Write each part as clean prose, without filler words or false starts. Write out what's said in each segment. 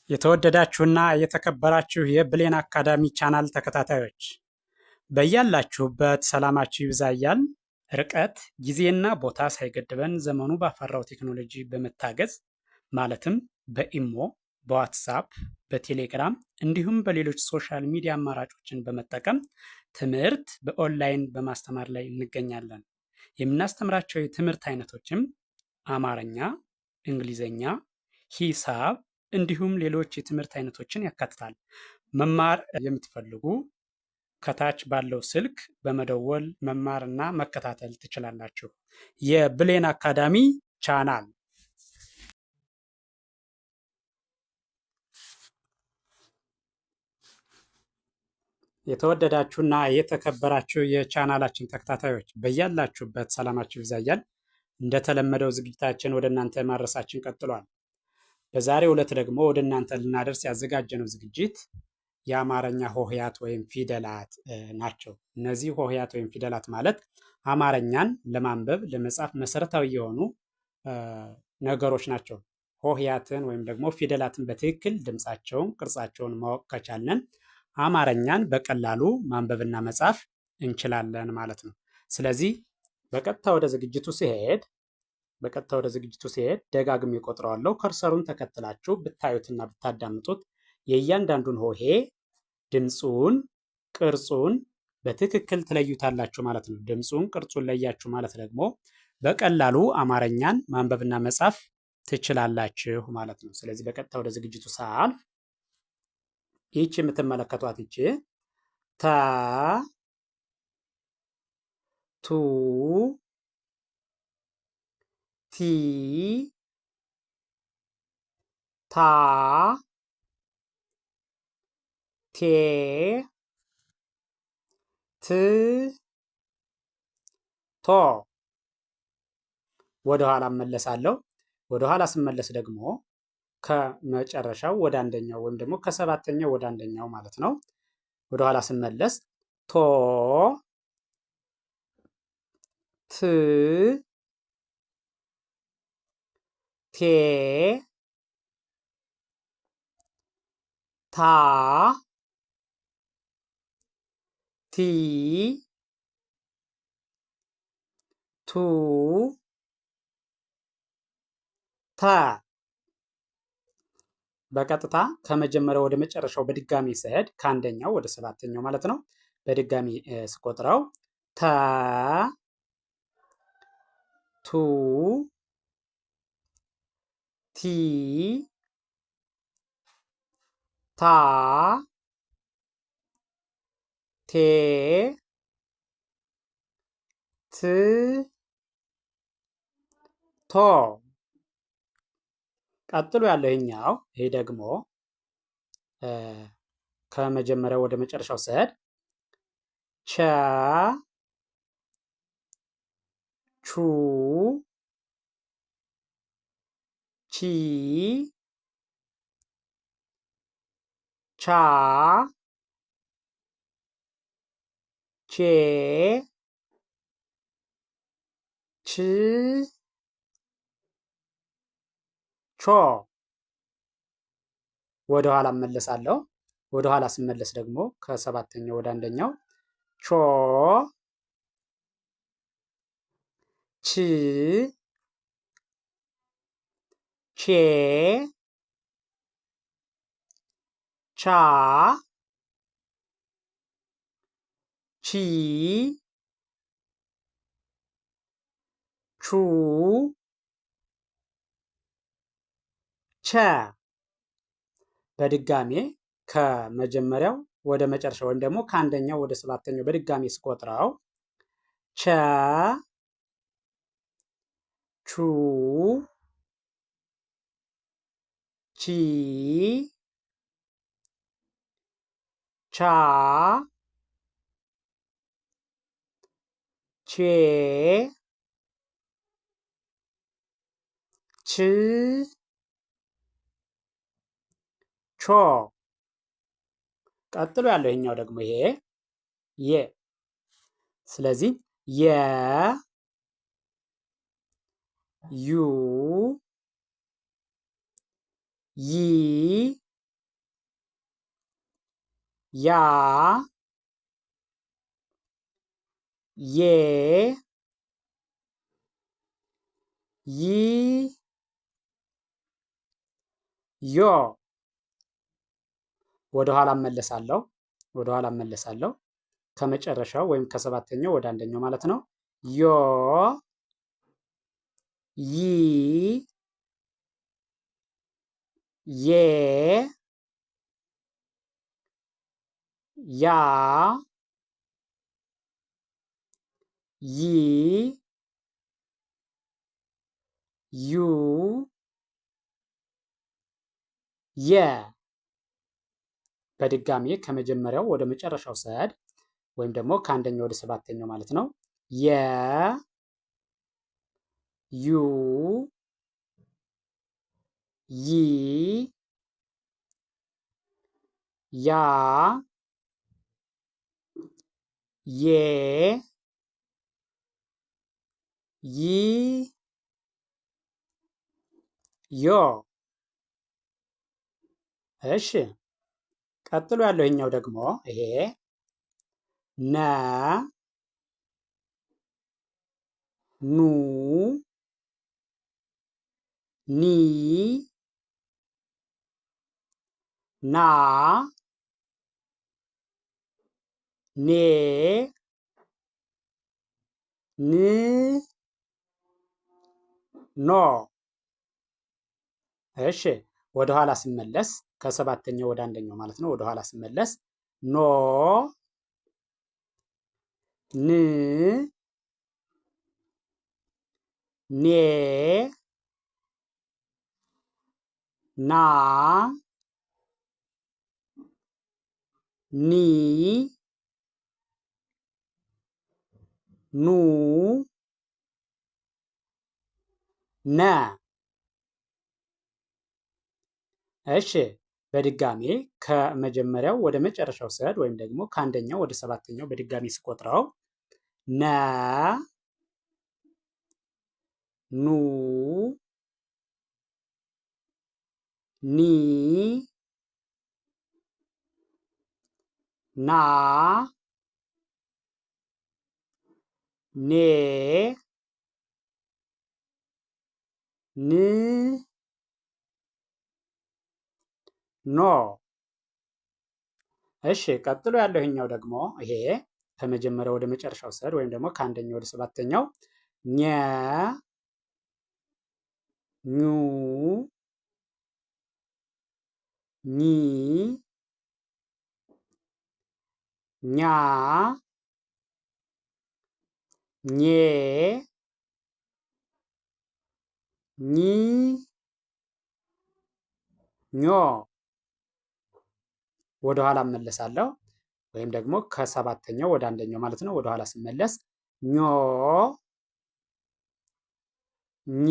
የተወደዳችሁና የተከበራችሁ የብሌን አካዳሚ ቻናል ተከታታዮች በያላችሁበት ሰላማችሁ ይብዛ እያልን ርቀት ጊዜና ቦታ ሳይገድበን ዘመኑ ባፈራው ቴክኖሎጂ በመታገዝ ማለትም በኢሞ፣ በዋትሳፕ፣ በቴሌግራም እንዲሁም በሌሎች ሶሻል ሚዲያ አማራጮችን በመጠቀም ትምህርት በኦንላይን በማስተማር ላይ እንገኛለን። የምናስተምራቸው የትምህርት አይነቶችም አማርኛ፣ እንግሊዘኛ፣ ሂሳብ እንዲሁም ሌሎች የትምህርት አይነቶችን ያካትታል። መማር የምትፈልጉ ከታች ባለው ስልክ በመደወል መማርና መከታተል ትችላላችሁ። የብሌን አካዳሚ ቻናል የተወደዳችሁና የተከበራችሁ የቻናላችን ተከታታዮች በያላችሁበት ሰላማችሁ ይብዛያል። እንደተለመደው ዝግጅታችን ወደ እናንተ ማድረሳችን ቀጥሏል። በዛሬው ዕለት ደግሞ ወደ እናንተ ልናደርስ ያዘጋጀነው ዝግጅት የአማርኛ ሆሄያት ወይም ፊደላት ናቸው። እነዚህ ሆሄያት ወይም ፊደላት ማለት አማርኛን ለማንበብ ለመጻፍ መሰረታዊ የሆኑ ነገሮች ናቸው። ሆሄያትን ወይም ደግሞ ፊደላትን በትክክል ድምፃቸውን፣ ቅርጻቸውን ማወቅ ከቻለን አማርኛን በቀላሉ ማንበብና መጻፍ እንችላለን ማለት ነው። ስለዚህ በቀጥታ ወደ ዝግጅቱ ሲሄድ ደጋግሜ እቆጥረዋለሁ። ከርሰሩን ተከትላችሁ ብታዩትና ብታዳምጡት የእያንዳንዱን ሆሄ ድምፁን፣ ቅርጹን በትክክል ትለዩታላችሁ ማለት ነው። ድምፁን፣ ቅርጹን ለያችሁ ማለት ደግሞ በቀላሉ አማርኛን ማንበብና መጻፍ ትችላላችሁ ማለት ነው። ስለዚህ በቀጥታ ወደ ዝግጅቱ ሳልፍ ይህች የምትመለከቷት ይቺ ተ፣ ቱ፣ ቲ፣ ታ፣ ቴ፣ ት፣ ቶ። ወደኋላ እመለሳለሁ። ወደኋላ ስመለስ ደግሞ ከመጨረሻው ወደ አንደኛው ወይም ደግሞ ከሰባተኛው ወደ አንደኛው ማለት ነው። ወደኋላ ስመለስ ቶ፣ ት፣ ቴ፣ ታ፣ ቲ፣ ቱ፣ ተ። በቀጥታ ከመጀመሪያው ወደ መጨረሻው በድጋሚ ስሄድ ከአንደኛው ወደ ሰባተኛው ማለት ነው። በድጋሚ ስቆጥረው ተ፣ ቱ፣ ቲ፣ ታ፣ ቴ፣ ት፣ ቶ። ቀጥሎ ያለው ይሄኛው ይሄ ደግሞ ከመጀመሪያው ወደ መጨረሻው ስሄድ ቸ፣ ቹ፣ ቺ፣ ቻ፣ ቼ፣ ች፣ ቾ። ወደ ኋላ እመለሳለሁ። ወደ ኋላ ስመለስ ደግሞ ከሰባተኛው ወደ አንደኛው ቾ፣ ች፣ ቼ፣ ቻ፣ ቺ፣ ቹ፣ ቸ። በድጋሜ ከመጀመሪያው ወደ መጨረሻው ወይም ደግሞ ከአንደኛው ወደ ሰባተኛው በድጋሜ ስቆጥረው ቸ፣ ቹ፣ ቺ፣ ቻ፣ ቼ፣ ች፣ ቾ። ቀጥሎ ያለው ይሄኛው ደግሞ ይሄ የ። ስለዚህ የ፣ ዩ፣ ይ፣ ያ ዬ ይ ዮ ወደኋላ እመለሳለሁ። ወደኋላ እመለሳለሁ። ከመጨረሻው ወይም ከሰባተኛው ወደ አንደኛው ማለት ነው። ዮ ይ ዬ ያ ይ ዩ የ በድጋሚ ከመጀመሪያው ወደ መጨረሻው ስሄድ ወይም ደግሞ ከአንደኛው ወደ ሰባተኛው ማለት ነው። የ ዩ ይ ያ ዬ ይ ዮ። እሺ ቀጥሎ ያለው ይሄኛው ደግሞ ይሄ ነ ኑ ኒ ና ኔ ን ኖ። እሺ ወደኋላ ስመለስ ከሰባተኛው ወደ አንደኛው ማለት ነው። ወደኋላ ስመለስ ኖ ን ኔ ና ኒ ኑ ነ። እሺ በድጋሜ ከመጀመሪያው ወደ መጨረሻው ስሄድ ወይም ደግሞ ከአንደኛው ወደ ሰባተኛው በድጋሚ ስቆጥረው ነ ኑ ኒ ና ኔ ን ኖ። እሺ ቀጥሎ ያለው ይሄኛው ደግሞ ይሄ ከመጀመሪያው ወደ መጨረሻው ስሄድ ወይም ደግሞ ከአንደኛው ወደ ሰባተኛው ኘ ኙ ኚ ኛ ኜ ኚ ኞ። ወደኋላ እመለሳለሁ ወይም ደግሞ ከሰባተኛው ወደ አንደኛው ማለት ነው። ወደኋላ ስመለስ ኞ ኚ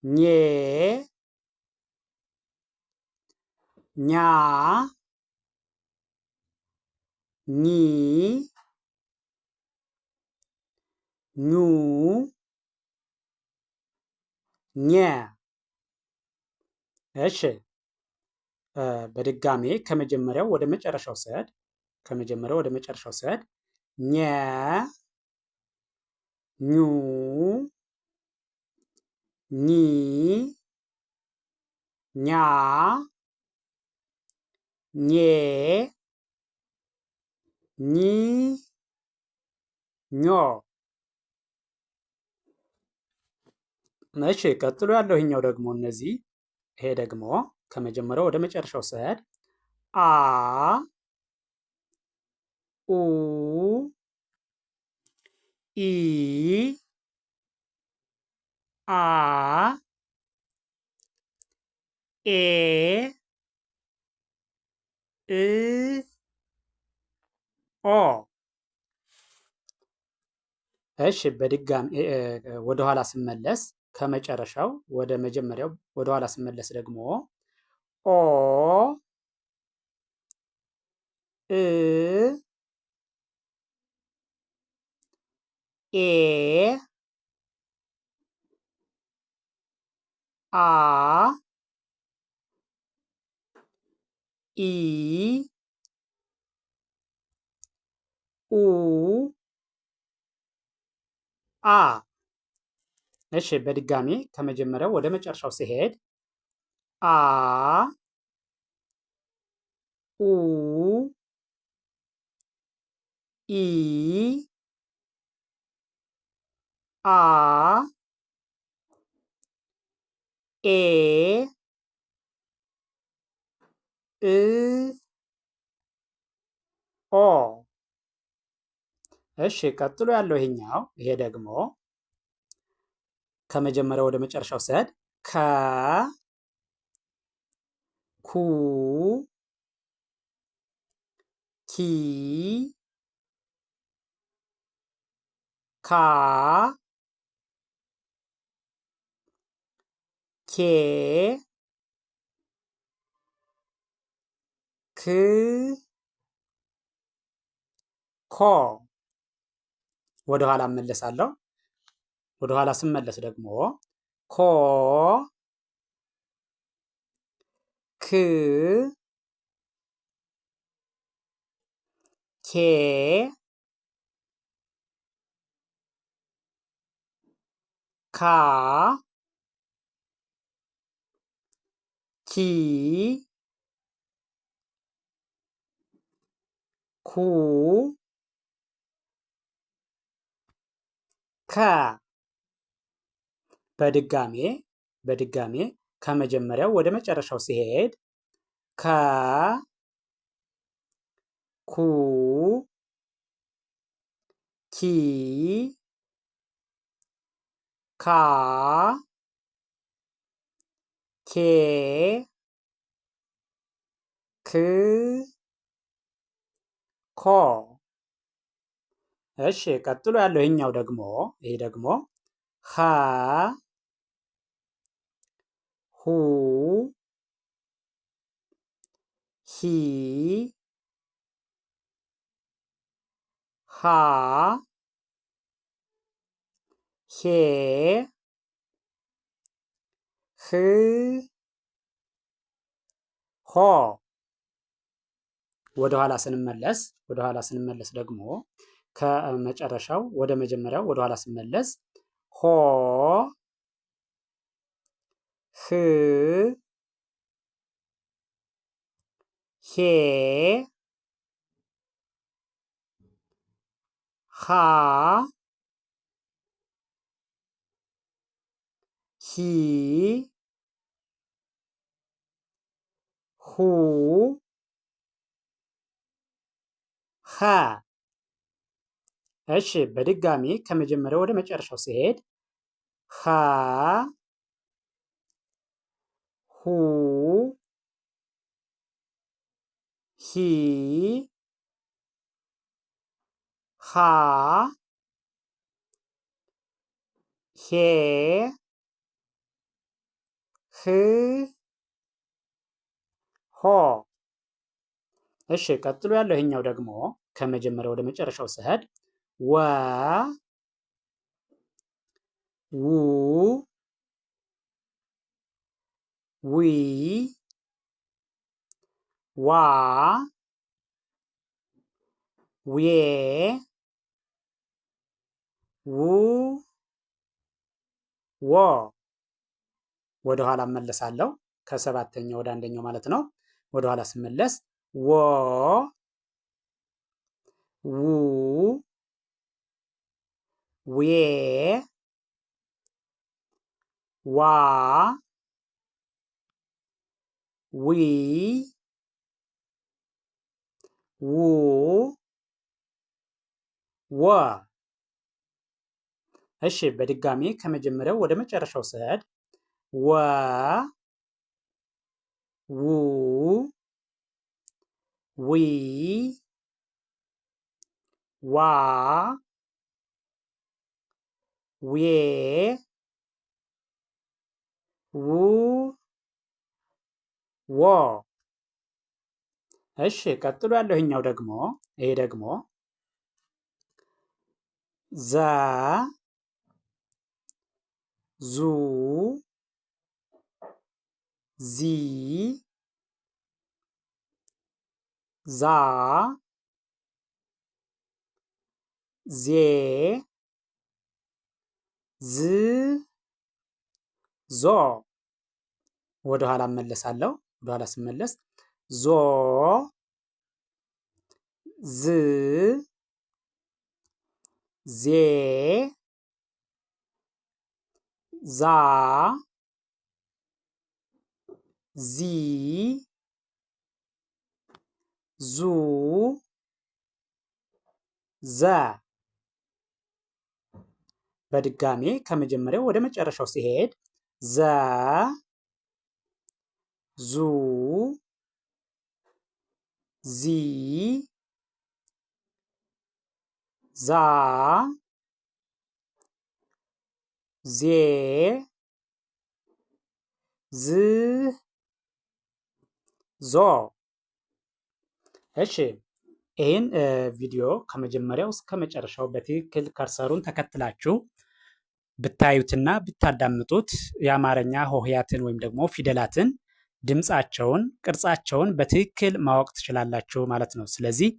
ኜ ኛ ኚ ኙ ኘ። እሺ በድጋሜ ከመጀመሪያው ወደ መጨረሻው ስሄድ ኘ ኙ ኚ ኛ ኜ ኚ ኞ። እሺ ቀጥሎ ያለው ይሄኛው ደግሞ እነዚህ ይሄ ደግሞ ከመጀመሪያው ወደ መጨረሻው ስሄድ አ ኡ ኢ አ ኤ እ ኦ። እሺ በድጋሚ ወደኋላ ስመለስ ከመጨረሻው ወደ መጀመሪያው ወደኋላ ስመለስ ደግሞ ኦ እ ኤ አ ኢ ኡ አ። እሺ በድጋሚ ከመጀመሪያው ወደ መጨረሻው ሲሄድ አ ኡ ኢ አ ኤ እ ኦ። እሺ ቀጥሎ ያለው ይሄ ደግሞ ከመጀመሪያው ወደ መጨረሻው ስሄድ ከ ኩ ኪ ካ ኬ ክ ኮ። ወደኋላ እመለሳለሁ። ወደኋላ ስመለስ ደግሞ ኮ ክ ኬ ካ ኪ ኩ ከ። በድጋሜ ከመጀመሪያው ወደ መጨረሻው ሲሄድ ከ ኩ ኪ ካ ኬ ክ ኮ። እሺ ቀጥሎ ያለው ይሄ ደግሞ ሀ ሁ ሂ ሃ ሄ ህ ሆ። ወደኋላ ስንመለስ ደግሞ ከመጨረሻው ወደ መጀመሪያው ወደኋላ ስንመለስ ሆ ህ ሄ ሃ ሂ ሁ ሃ። እሺ በድጋሚ ከመጀመሪያው ወደ መጨረሻው ሲሄድ ሃ ሁ ሂ ሃ ሄ ህ ሆ። እሺ ቀጥሎ ያለው ይሄኛው ደግሞ ከመጀመሪያው ወደ መጨረሻው ስሄድ ወ ው ዊ ዋ ዌ ው ወ። ወደኋላ እመለሳለሁ። ከሰባተኛው ወደ አንደኛው ማለት ነው። ወደኋላ ስመለስ ወ ው ዌ ዋ ዊ ው ወ። እሺ በድጋሚ ከመጀመሪያው ወደ መጨረሻው ስሄድ ወ ው ዊ ዋ ዌ ው ወ። እሺ ቀጥሎ ያለው ይሄ ደግሞ ዘ ዙ ዚ ዛ ዜ ዝ ዞ። ወደ ኋላ እመለሳለሁ። ወደ ኋላ ስመለስ ዞ ዝ ዜ ዛ ዚ ዙ ዘ። በድጋሜ ከመጀመሪያው ወደ መጨረሻው ሲሄድ ዘ ዙ ዚ ዛ ዜ ዝ ዞ። እሺ ይህን ቪዲዮ ከመጀመሪያው እስከ መጨረሻው በትክክል ከርሰሩን ተከትላችሁ ብታዩትና ብታዳምጡት የአማርኛ ሆሄያትን ወይም ደግሞ ፊደላትን ድምፃቸውን፣ ቅርጻቸውን በትክክል ማወቅ ትችላላችሁ ማለት ነው። ስለዚህ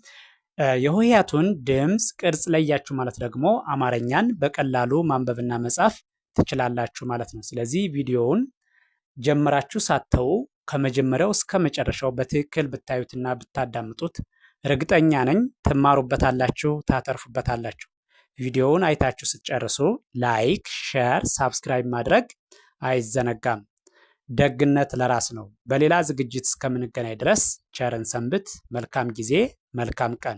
የሆሄያቱን ድምፅ ቅርጽ ለያችሁ ማለት ደግሞ አማርኛን በቀላሉ ማንበብና መጻፍ ትችላላችሁ ማለት ነው። ስለዚህ ቪዲዮውን ጀምራችሁ ሳተው ከመጀመሪያው እስከ መጨረሻው በትክክል ብታዩትና ብታዳምጡት እርግጠኛ ነኝ ትማሩበታላችሁ፣ ታተርፉበታላችሁ። ቪዲዮውን አይታችሁ ስትጨርሱ ላይክ፣ ሼር፣ ሳብስክራይብ ማድረግ አይዘነጋም። ደግነት ለራስ ነው። በሌላ ዝግጅት እስከምንገናኝ ድረስ ቸርን ሰንብት። መልካም ጊዜ፣ መልካም ቀን